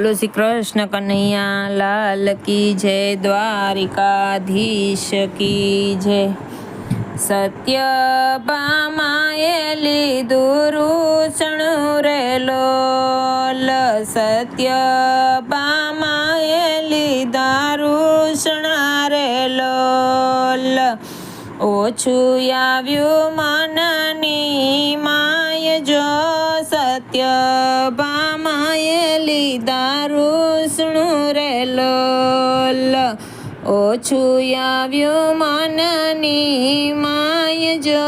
બોલો શ્રી કૃષ્ણ કનૈયા લાલ કી જય, દ્વારિકાધીશ કી જય। સત્યભામાએ લીધું રૂષણું રે લોલ, સત્યભામાએ લીધા રૂષણા રે લોલ। ઓછું આવ્યું મનની માય જો, સત્યભામાએ લીધા રૂષણું રે લોલ। ઓછું આવ્યું મનની માય જો,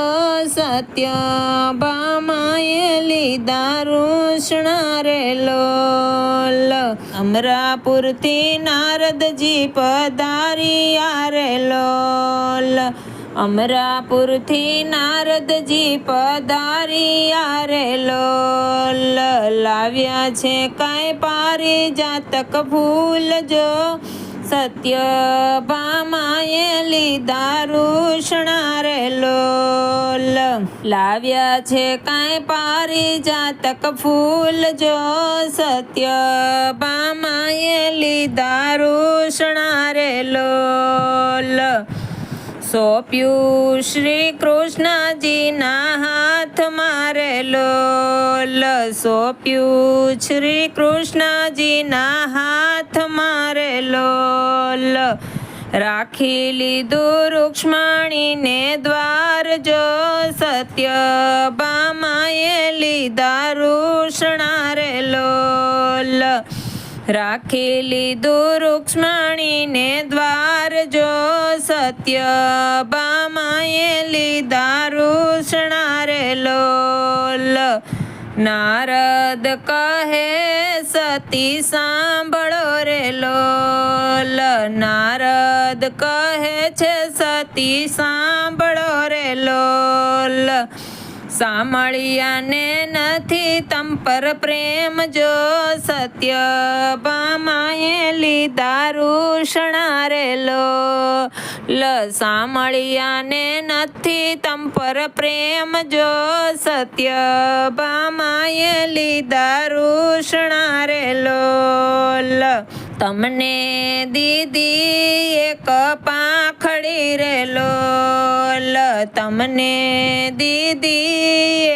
સત્યભામાએ લીધા રૂષણા રે લોલ। અમરાપુરથી નારદજી પધાર્યા રે લોલ, અમરાપુરથી નારદજી પધાર્યા રે લોલ। લાવ્યા છે કાંઈ પારિજાતક ફૂલ જો, સત્યભામાએ લીધા રૂષણા રે લોલ। લાવ્યા છે કાંઈ પારિજાતક ફૂલ જો, સત્યભામાએ લીધા રૂષણા રે લોલ। સોંપ્યું શ્રી કૃષ્ણજીના હાથમાં રે લોલ, સોંપ્યું શ્રી કૃષ્ણજીના હાથમાં રે લોલ। રાખી લીધું રૂક્ષ્મણીને દ્વાર જો, સત્યભામાએ લીધા રૂષણા રે લોલ। રાખી લીધું રૂક્ષ્મણીને દ્વાર જો, સત્યભામાએ લીધા રૂષણા રે લોલ। નારદ કહે સતી સાંભળો રે લોલ, નારદ કહે છે સતી સાંભળો રે લોલ। સામળિયાને નથી તમ પર પ્રેમ જો, સત્યભામાએ લીધા રૂષણા રે લોલ। સામળિયાને નથી તમ પર પ્રેમ જો, સત્યભામાએ લીધા રૂષણા રે લોલ। તમને દીદી એક પાંખડી રે લોલ, તમને દીદી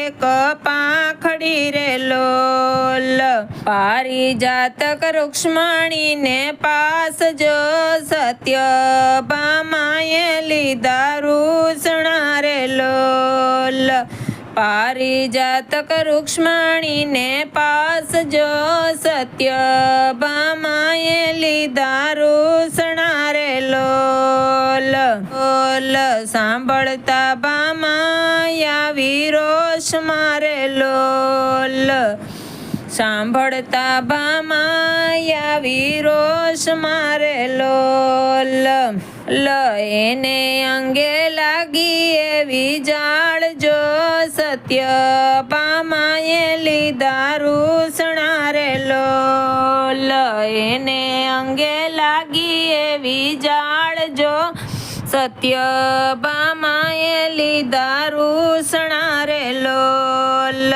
એક પાંખડી રે લોલ। પારિજાતક રૂક્ષ્મણીને પાસ જો, સત્યભામાએ લીધા રૂષણા રે લોલ। પારિજાતક રૂક્ષ્મણીને પાસ જો, સત્યભામાએ લીધા રૂષણા રે લોલ। સાંભળતા ભામા વિરોષ મારે લોલ, સાંભળતા ભામા વિરોષ મારે લોલ। એને અંગે લાગી એવી જાળ જો, સત્યભામાએ લીધા રૂષણા રે લોલ। એને અંગે લાગી એવી જાળ જો, સત્યભામાએ લીધા રૂષણા રે લોલ।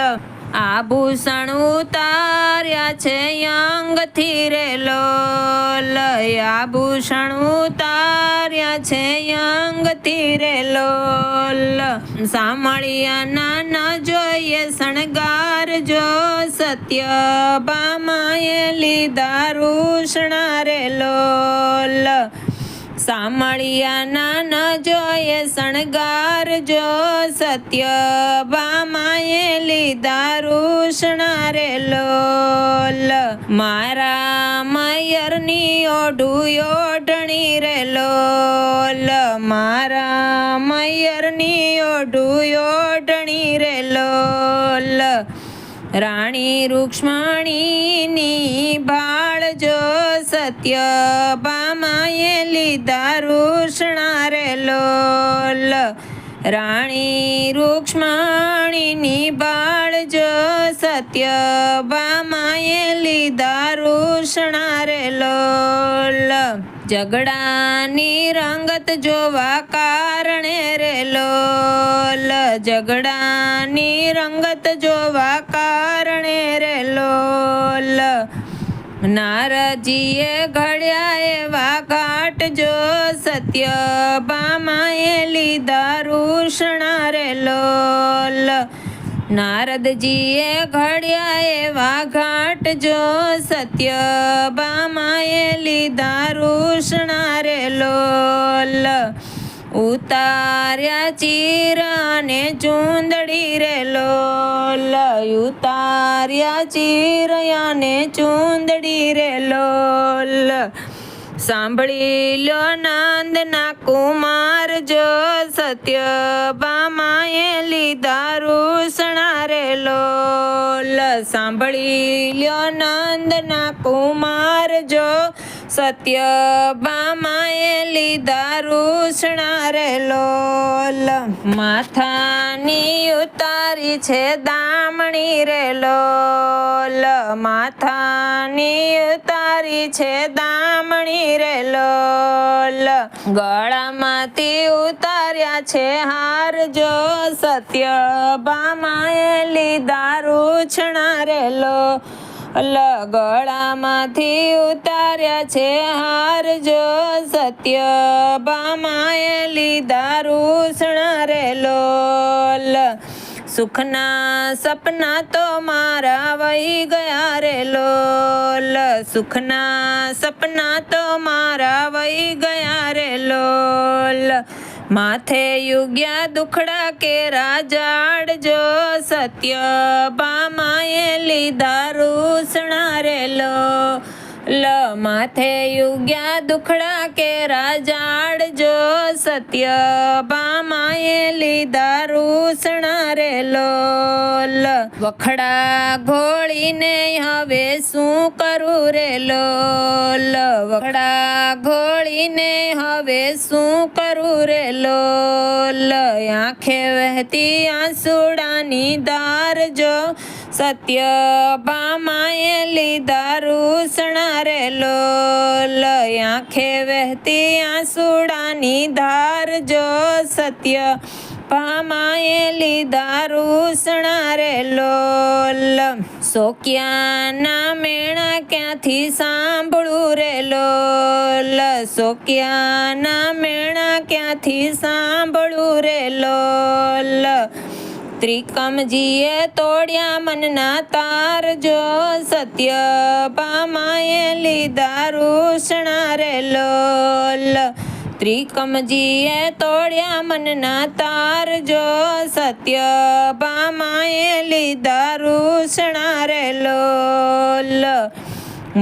આભૂષણ ઉતાર્યા છે અંગથી રે લોલ, આભૂષણ ઉતાર્યા છે અંગથી રે લોલ। સામળિયાના ન જોઈએ શણગાર જો, સત્યભામાએ લીધા રૂષણા રે લોલ। સામળિયાના ન જોઈએ શણગાર જો, સત્યભામાએ લીધા રૂષણા રે લોલ। મારા મયરની ઓઢું ઓઢણી રે લોલ, મારા મયરની ઓઢું ઓઢણી રે લોલ। રાણી રૂક્ષ્મણીની ભાળ જો, સત્યભામાએ લીધા રૂષણા રે લોલ। રાણી રૂક્ષ્મણીની ભાળ જો, સત્યભામાએ લીધા રૂષણા રે લોલ। ઝઘડાની રંગત જોવા કારણે રે લોલ, ઝઘડાની રંગત જોવા કારણે રે લોલ। નારદજીએ ઘડ્યા એવા ઘાટ જો સત્યભામાએ લીધા રૂષણા રે લોલ. નારદજીએ ઘડ્યા એવા ઘાટ જો સત્યભામાએ લીધા રૂષણા રે લોલ. ઉતાર્યા ચીર અને ચૂંદડી રે લોલ. ઉતાર્યા ચીર અને ચૂંદડી રે લોલ. સાંભળી લ્યો નંદના કુમાર જો સત્યભામાએ લીધા રૂષણા રે લોલ. સાંભળી લ્યો નંદના કુમાર જો સત્યભામાએ લીધા રૂષણા રે લોલ. માથાની ઉતારી છે દામણી રે લોલ. માથાની ઉતારી છે દામણી રે લોલ. ગળામાંથી ઉતાર્યા છે હાર જો સત્યભામાએ લીધા રૂષણા રે લોલ. ગળામાંથી ઉતાર્યા છે હાર જો સત્યભામાએ લીધા રૂષણા રે લોલ. સુખના સપના તો મારા વહી ગયા રે લોલ. સુખના સપના તો મારા વહી ગયા રે લોલ. માથે યુગ્યા દુખડા કેરા ઝાડજો સત્યભામાએ લીધા રૂષણા રે લોલ. માથે યુગ્યા દુખડા કેરા ઝાડજો સત્યભામાએ લીધા રૂષણા રે લોલ. વખડા ઘોળીને હવે શું કરું રે લોલ. વખડા ઘોળીને હવે શું કરું રે લોલ. આંખે વહેતી આંસુડાની ધાર જો સત્યભામાએ લીધા રૂષણા રે લોલ. આંખે વહેતી આંસુડાની ધાર જો સત્યભામાએ લીધા રૂષણા રે લોલ. સોક્યાના મેણા ક્યાંથી સાંભળું રે લોલ. સોક્યાના મેણા ક્યાંથી સાંભળું રે લોલ. ત્રિકમજીએ તોડ્યા મનના તાર જો સત્યભામાએ લીધા રૂષણા રે લોલ. ત્રિકમજીએ તોડ્યા મનના તાર જો સત્યભામાએ લીધા રૂષણા રે લોલ.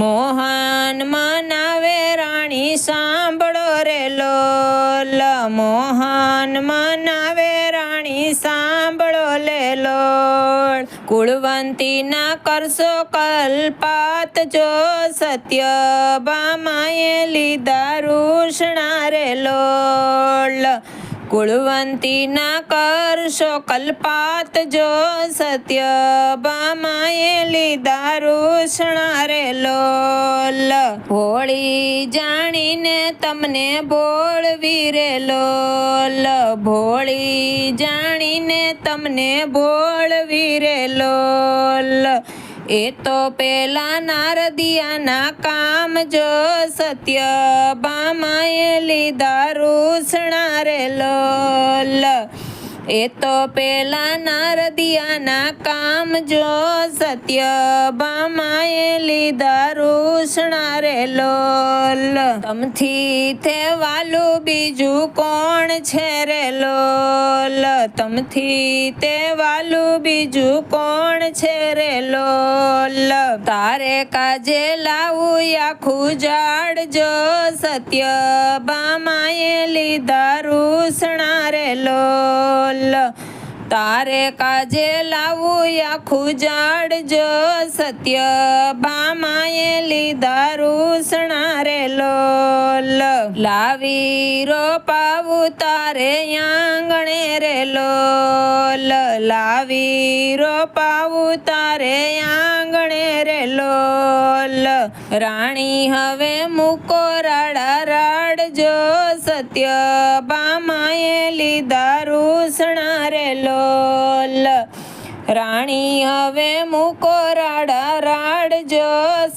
મોહન મનાવે રાણી સાંભળો રે લોલ. મોહન મનાવે રાણી સાંભળો લે લોલ. કુળવંતીના કરશો કલ્પાત જો સત્યભામાએ લીધા રૂષણા રે લોલ. કુળવંતીના કરશો કલ્પાત જો સત્યભામાએ લીધા રૂષણા રે લોલ. ભોળી જાણીને તમને ભોળવી રે લોલ. ભોળી જાણીને તમને ભોળવી રે લોલ. એ તો પેલા નારદિયાના કામ જો સત્યભામાએ લીધા રૂષણા રે લોલ. એ તો પેલા નારદિયાના કામ જો સત્યભામાએ લીધા રૂષણા રે લોલ. તમથી તે વાલું બીજું કોણ છે રે લોલ. તમથી તે વાલું બીજું કોણ છે રે લોલ. તારે કાજે લાવું આખું ઝાડ જો સત્યભામાએ લીધા રૂષણા રે લોલ. તારે કાજે લાવું આખું ઝાડ જો સત્યભામાએ લીધા રૂષણા રે લોલ. લાવી રોપાવું તારે આંગણે રે લોલ. લાવી રોપાવું તારે આંગણે રે લોલ. રાણી હવે મૂકો રાડા રાડજો સત્યભામાએ લીધા રૂષણા રે લોલ. રાણી હવે મૂકો રાડા રાડજો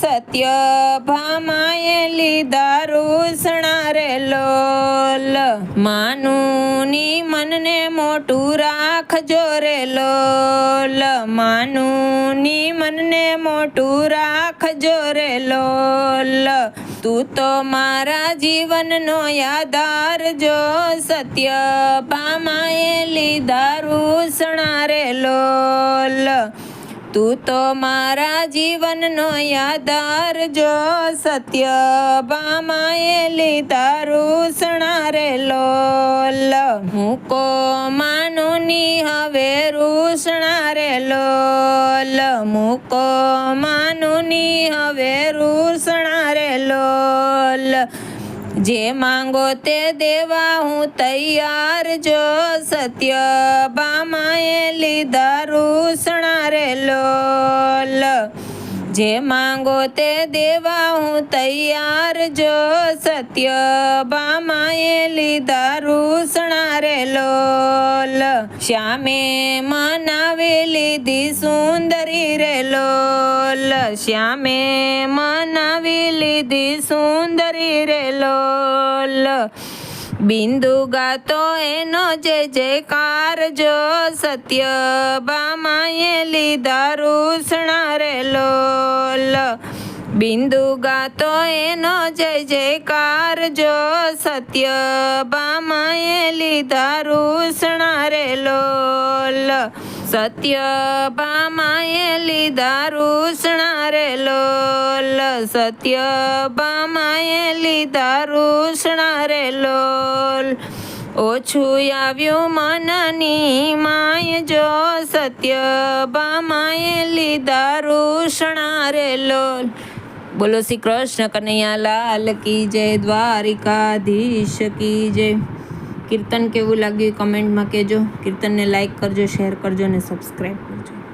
સત્ય સત્યભામાએ લીધા રૂસણા રે લોલ. માનુની મનને મોટું રાખજો રે લોલ. માનુની મનને મોટું રાખજો રે લોલ. તું તો મારા જીવનનો આધાર જો. સત્યભામાએ લીધા રૂસણા રે લોલ. તું તો મારા જીવનનો આધાર જો. સત્યભામાએ લીધા રૂસણા રે લોલ. મૂકો માનુની હવે રૂસણા રે લોલ. મૂકો માનુની હવે રૂસણા રે લોલ. જે માંગો તે દેવા હું તૈયાર જો. સત્યભામાએ લીધા રૂસણા રે લોલ. જે માંગો તે દેવા હું તૈયાર જો. સત્યભામાએ લીધા રૂસણા રે લોલ. શ્યામે મનાવી લીધી સુંદરી રે લોલ. શ્યામે મનાવી લીધી સુંદરી રે લોલ. બિંદુ ગાતો એનો જય જયકાર જો. સત્યભામાએ લીધા રૂસણા રે લોલ. બિંદુ ગાતો એનો જય જયકાર જો. સત્યભામાએ લીધા રૂસણા રે લોલ. સત્યભામાએ લીધા રૂસણા રે લોલ. સત્યભામાએ લીધા રૂસણા રે લોલ. ઓછું આવ્યું મનની માય જો. સત્યભામાએ લીધા રૂસણા રે લોલ. બોલો શ્રી કૃષ્ણ કનૈયા લાલ કી જય. દ્વારિકાધીશ કી જય. કીર્તન કેવું લાગ્યું કમેન્ટમાં કહેજો. કીર્તનને લાઈક કરજો, શેર કરજો અને સબસ્ક્રાઈબ કરજો.